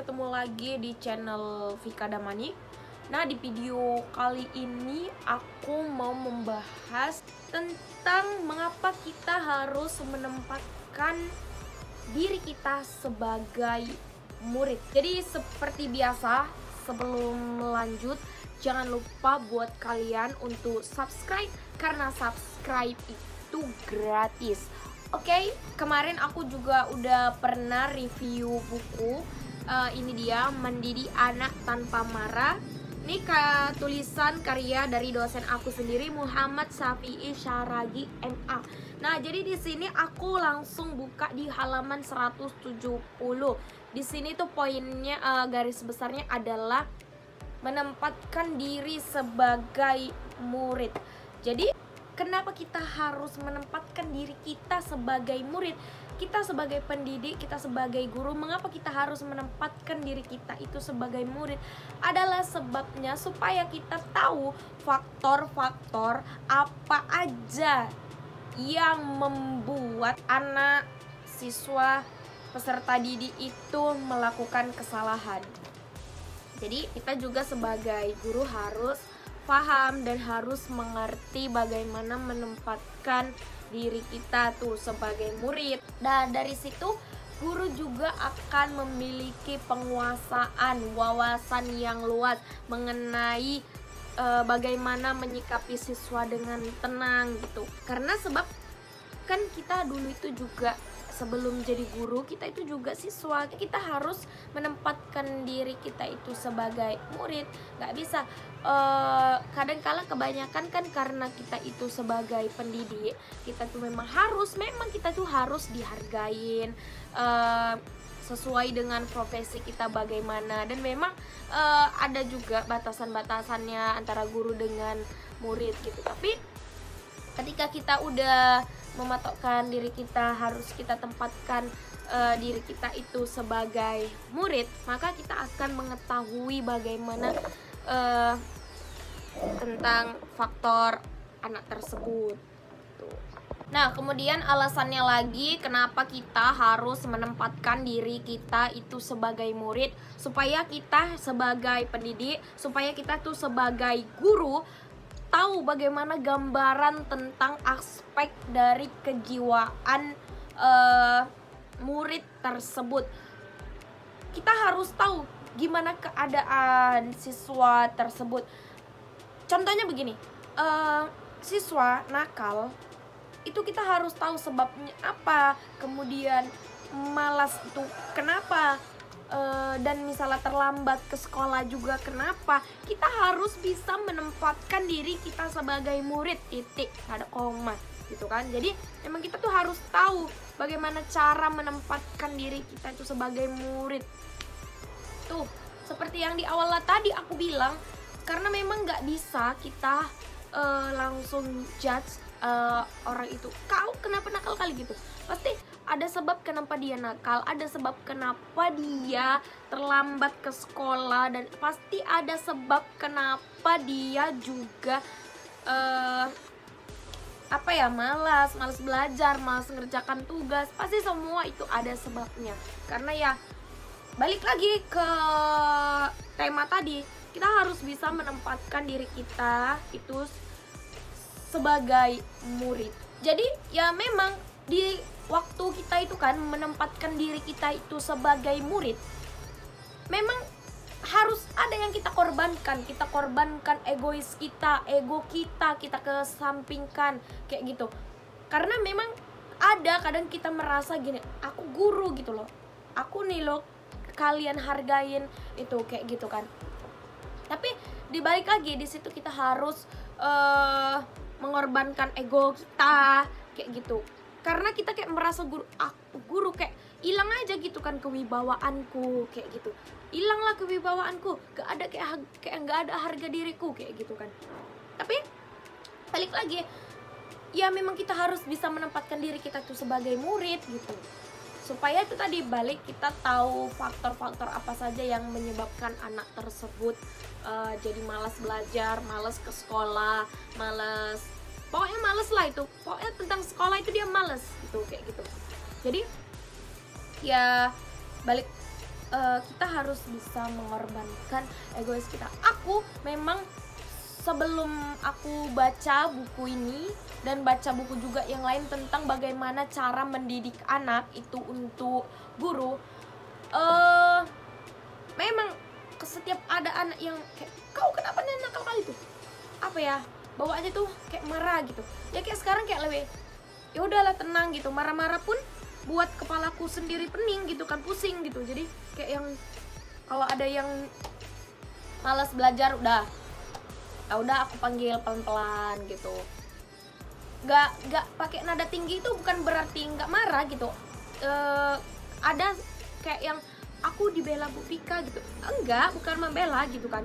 ketemu lagi di channel Vika Damani. Nah, di video kali ini aku mau membahas tentang mengapa kita harus menempatkan diri kita sebagai murid. Jadi seperti biasa, sebelum lanjut jangan lupa buat kalian untuk subscribe, karena subscribe itu gratis. Oke, kemarin aku juga udah pernah review buku. Ini dia, Mendidik Anak Tanpa Marah. Ini tulisan karya dari dosen aku sendiri, Muhammad Syafi'i Syaragi MA. Nah, jadi di sini aku langsung buka di halaman 170. Di sini tuh poinnya, garis besarnya adalah menempatkan diri sebagai murid. Jadi kenapa kita harus menempatkan diri kita sebagai murid? Kita sebagai pendidik, kita sebagai guru, mengapa kita harus menempatkan diri kita itu sebagai murid? Adalah sebabnya supaya kita tahu faktor-faktor apa aja yang membuat anak, siswa, peserta didik itu melakukan kesalahan. Jadi kita juga sebagai guru harus paham dan harus mengerti bagaimana menempatkan diri kita tuh sebagai murid. Dan dari situ guru juga akan memiliki penguasaan, wawasan yang luas mengenai bagaimana menyikapi siswa dengan tenang gitu. Karena sebab kan kita dulu itu juga sebelum jadi guru, kita itu juga siswa. Kita harus menempatkan diri kita itu sebagai murid. Gak bisa kadang-kala kebanyakan kan karena kita itu sebagai pendidik, kita tuh memang kita tuh harus dihargain sesuai dengan profesi kita bagaimana. Dan memang ada juga batasan-batasannya antara guru dengan murid gitu. Tapi ketika kita udah mematokkan diri kita, harus kita tempatkan diri kita itu sebagai murid, maka kita akan mengetahui bagaimana tentang faktor anak tersebut. Nah, kemudian alasannya lagi kenapa kita harus menempatkan diri kita itu sebagai murid, supaya kita sebagai pendidik, supaya kita tuh sebagai guru tahu bagaimana gambaran tentang aspek dari kejiwaan murid tersebut. Kita harus tahu gimana keadaan siswa tersebut. Contohnya begini, siswa nakal itu kita harus tahu sebabnya apa, kemudian malas itu kenapa, dan misalnya terlambat ke sekolah juga kenapa. Kita harus bisa menempatkan diri kita sebagai murid, titik, ada koma gitu kan. Jadi memang kita tuh harus tahu bagaimana cara menempatkan diri kita itu sebagai murid. Tuh, seperti yang di awal tadi aku bilang, karena memang nggak bisa kita langsung judge orang itu, kau kenapa nakal kali gitu. Pasti ada sebab kenapa dia nakal, ada sebab kenapa dia terlambat ke sekolah, dan pasti ada sebab kenapa dia juga malas belajar, malas mengerjakan tugas. Pasti semua itu ada sebabnya. Karena ya balik lagi ke tema tadi, kita harus bisa menempatkan diri kita itu sebagai murid. Jadi ya memang di waktu kita itu kan menempatkan diri kita itu sebagai murid, memang harus ada yang kita korbankan. Kita korbankan egois kita, ego kita kesampingkan kayak gitu. Karena memang ada kadang kita merasa gini, aku guru gitu loh, aku nih loh, kalian hargain itu kayak gitu kan. Tapi dibalik lagi di situ kita harus mengorbankan ego kita kayak gitu. Karena kita kayak merasa guru kayak hilang aja gitu kan kewibawaanku kayak gitu. Hilanglah kewibawaanku, gak ada kayak nggak ada harga diriku kayak gitu kan. Tapi balik lagi, ya memang kita harus bisa menempatkan diri kita tuh sebagai murid gitu. Supaya itu tadi balik kita tahu faktor-faktor apa saja yang menyebabkan anak tersebut jadi malas belajar, malas ke sekolah, pokoknya males lah itu. Pokoknya tentang sekolah itu dia males gitu kayak gitu. Jadi ya balik kita harus bisa mengorbankan egois kita. Aku memang sebelum aku baca buku ini dan baca buku juga yang lain tentang bagaimana cara mendidik anak itu untuk guru, memang setiap ada anak yang kayak, kau kenapa nih nakal kali tuh, apa ya, bawaannya tuh kayak marah gitu ya. Kayak sekarang kayak lebih ya udahlah tenang gitu, marah-marah pun buat kepalaku sendiri pening gitu kan, pusing gitu. Jadi kayak yang kalau ada yang malas belajar, udah aku panggil pelan-pelan gitu. Gak pakai nada tinggi itu bukan berarti nggak marah gitu. Ada kayak yang aku dibela Bu Vika gitu, enggak, bukan membela gitu kan.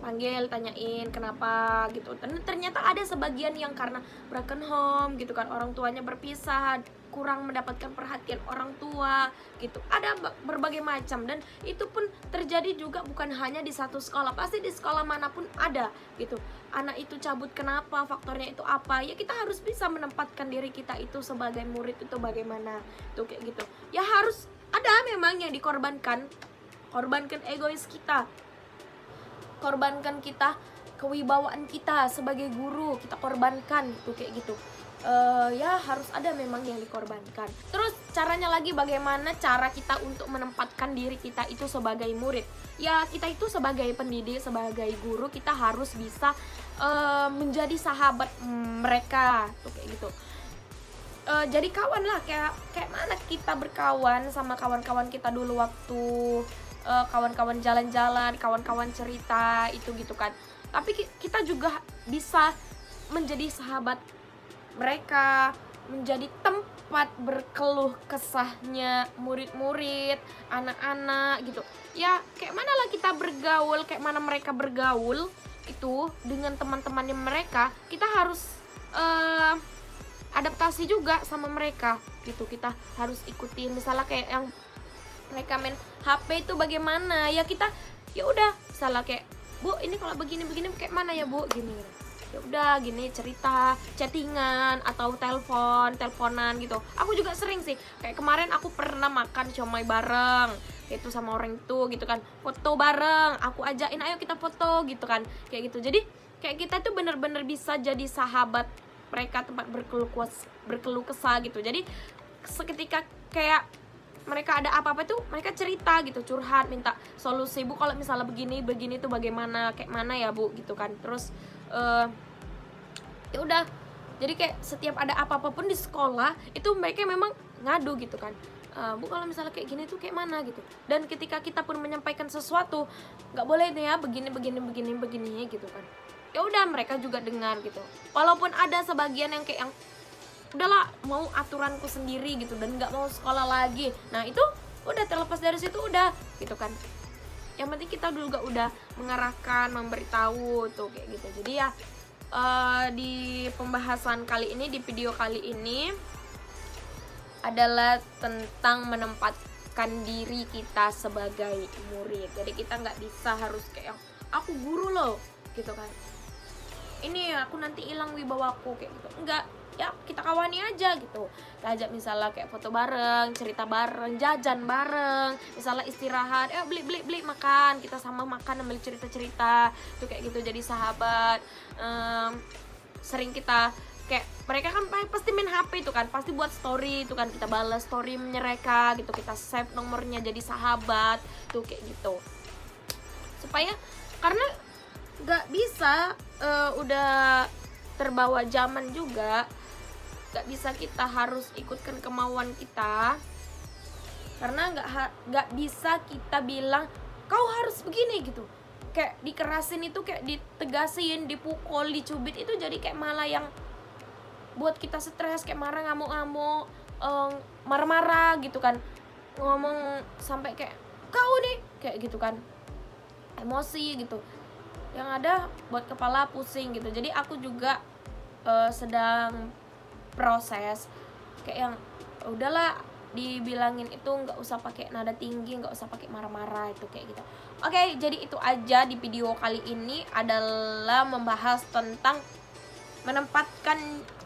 Panggil, tanyain kenapa gitu. Ternyata ada sebagian yang karena broken home gitu kan, orang tuanya berpisah, kurang mendapatkan perhatian orang tua gitu. Ada berbagai macam, dan itu pun terjadi juga bukan hanya di satu sekolah, pasti di sekolah manapun ada gitu. Anak itu cabut kenapa, faktornya itu apa, ya kita harus bisa menempatkan diri kita itu sebagai murid itu bagaimana tuh kayak gitu. Ya harus ada memang yang dikorbankan egois kita, korbankan kita kewibawaan kita sebagai guru, kita korbankan itu kayak gitu. Ya harus ada memang yang dikorbankan. Terus caranya lagi, bagaimana cara kita untuk menempatkan diri kita itu sebagai murid. Ya kita itu sebagai pendidik, sebagai guru, kita harus bisa menjadi sahabat mereka tuh kayak gitu. Jadi kawan lah, kayak mana kita berkawan sama kawan-kawan kita dulu waktu kawan-kawan jalan-jalan, kawan-kawan cerita itu gitu kan. Tapi kita juga bisa menjadi sahabat mereka, menjadi tempat berkeluh kesahnya murid-murid, anak-anak gitu. Ya kayak mana lah kita bergaul, kayak mana mereka bergaul itu dengan teman-temannya mereka. Kita harus adaptasi juga sama mereka gitu. Kita harus ikutin, misalnya kayak yang mereka main HP itu bagaimana, ya kita ya udah misalnya kayak, Bu ini kalau begini kayak mana ya Bu, gini ya udah gini, cerita, chattingan atau teleponan gitu. Aku juga sering sih, kayak kemarin aku pernah makan siomay bareng itu sama orang itu gitu kan, foto bareng, aku ajakin ayo kita foto gitu kan, kayak gitu. Jadi kayak kita tuh bener-bener bisa jadi sahabat mereka, tempat berkeluh kesah gitu. Jadi seketika kayak mereka ada apa-apa tuh mereka cerita gitu, curhat, minta solusi, Bu kalau misalnya begini tuh bagaimana, kayak mana ya Bu gitu kan. Terus ya udah, jadi kayak setiap ada apa-apa pun di sekolah itu mereka memang ngadu gitu kan, Bu kalau misalnya kayak gini tuh kayak mana gitu. Dan ketika kita pun menyampaikan sesuatu, nggak boleh deh ya begini gitu kan, ya udah mereka juga dengar gitu. Walaupun ada sebagian yang kayak yang udahlah mau aturanku sendiri gitu dan nggak mau sekolah lagi, nah itu udah terlepas dari situ udah gitu kan. Yang penting kita dulu gak udah mengarahkan, memberitahu tuh kayak gitu. Jadi ya di pembahasan kali ini, di video kali ini adalah tentang menempatkan diri kita sebagai murid. Jadi kita nggak bisa harus kayak aku guru loh gitu kan, ini aku nanti hilang wibawaku kayak gitu. Enggak, ya kita kawani aja gitu. Kita ajak misalnya kayak foto bareng, cerita bareng, jajan bareng, misalnya istirahat, beli makan, kita sama makan sambil cerita-cerita tuh kayak gitu, jadi sahabat. Sering kita kayak mereka kan pasti main HP itu kan, pasti buat story itu kan, kita balas story mereka gitu, kita save nomornya jadi sahabat tuh kayak gitu. Supaya karena nggak bisa udah terbawa zaman juga, nggak bisa kita harus ikutkan kemauan kita, karena nggak bisa kita bilang kau harus begini gitu, kayak dikerasin itu, kayak ditegasin, dipukul, dicubit, itu jadi kayak malah yang buat kita stres, kayak marah, ngamuk-ngamuk, marah-marah gitu kan, ngomong sampai kayak kau nih kayak gitu kan, emosi gitu, yang ada buat kepala pusing gitu. Jadi aku juga sedang proses kayak yang udahlah, dibilangin itu nggak usah pakai nada tinggi, nggak usah pakai marah-marah itu kayak gitu. Oke, jadi itu aja di video kali ini, adalah membahas tentang menempatkan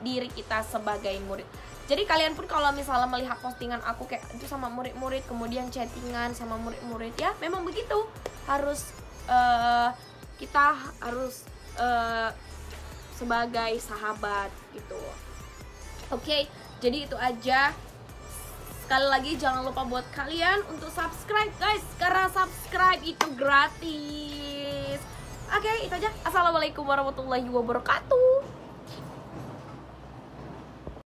diri kita sebagai murid. Jadi kalian pun kalau misalnya melihat postingan aku kayak itu sama murid-murid, kemudian chattingan sama murid-murid, ya memang begitu. Harus kita harus sebagai sahabat gitu. Oke, jadi itu aja. Sekali lagi jangan lupa buat kalian untuk subscribe guys, karena subscribe itu gratis. Oke, itu aja. Assalamualaikum warahmatullahi wabarakatuh.